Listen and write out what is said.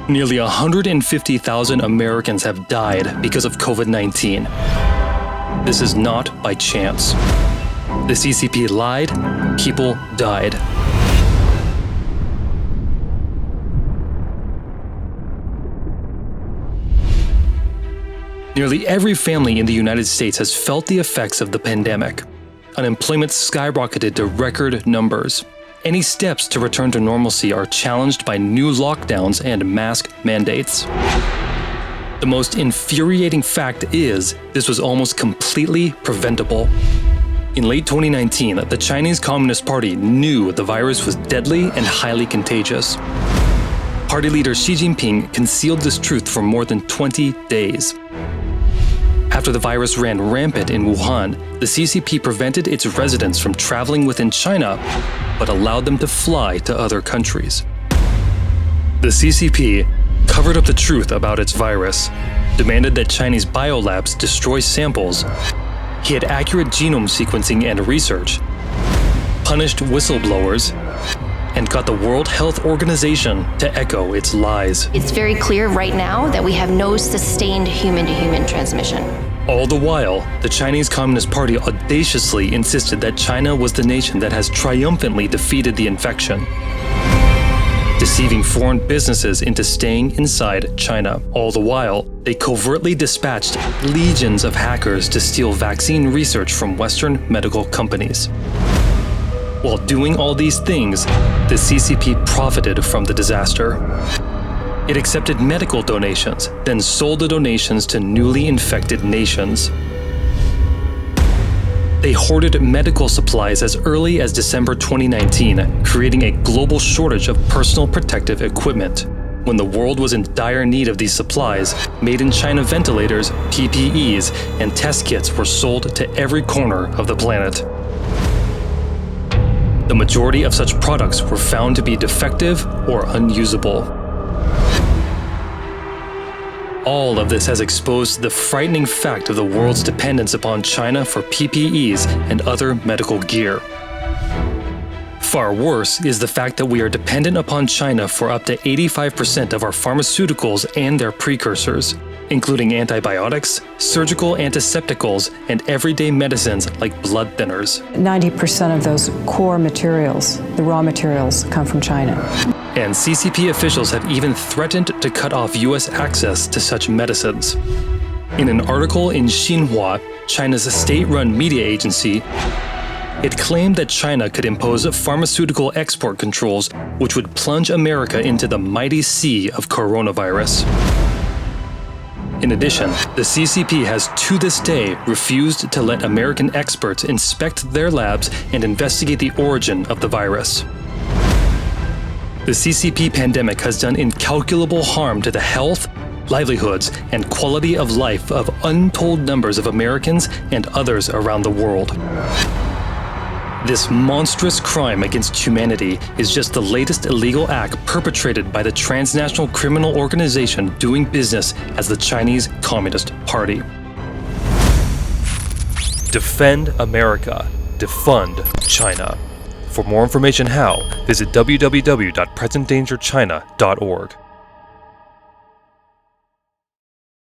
Nearly 150,000 Americans have died because of COVID-19. This is not by chance. The CCP lied, people died. Nearly every family in the United States has felt the effects of the pandemic. Unemployment skyrocketed to record numbers. Any steps to return to normalcy are challenged by new lockdowns and mask mandates. The most infuriating fact is, this was almost completely preventable. In late 2019, the Chinese Communist Party knew the virus was deadly and highly contagious. Party leader Xi Jinping concealed this truth for more than 20 days. After the virus ran rampant in Wuhan, the CCP prevented its residents from traveling within China, but allowed them to fly to other countries. The CCP covered up the truth about its virus, demanded that Chinese biolabs destroy samples, hid accurate genome sequencing and research, punished whistleblowers, and got the World Health Organization to echo its lies. It's very clear right now that we have no sustained human-to-human transmission. All the while, the Chinese Communist Party audaciously insisted that China was the nation that has triumphantly defeated the infection, deceiving foreign businesses into staying inside China. All the while, they covertly dispatched legions of hackers to steal vaccine research from Western medical companies. While doing all these things, the CCP profited from the disaster. It accepted medical donations, then sold the donations to newly infected nations. They hoarded medical supplies as early as December 2019, creating a global shortage of personal protective equipment. When the world was in dire need of these supplies, made-in-China ventilators, PPEs, and test kits were sold to every corner of the planet. The majority of such products were found to be defective or unusable. All of this has exposed the frightening fact of the world's dependence upon China for PPEs and other medical gear. Far worse is the fact that we are dependent upon China for up to 85% of our pharmaceuticals and their precursors, including antibiotics, surgical antisepticals, and everyday medicines like blood thinners. 90% of those core materials, the raw materials, come from China. And CCP officials have even threatened to cut off U.S. access to such medicines. In an article in Xinhua, China's state-run media agency, it claimed that China could impose pharmaceutical export controls which would plunge America into the mighty sea of coronavirus. In addition, the CCP has to this day refused to let American experts inspect their labs and investigate the origin of the virus. The CCP pandemic has done incalculable harm to the health, livelihoods, and quality of life of untold numbers of Americans and others around the world. This monstrous crime against humanity is just the latest illegal act perpetrated by the transnational criminal organization doing business as the Chinese Communist Party. Defend America. Defund China. For more information how, visit www.presentdangerchina.org.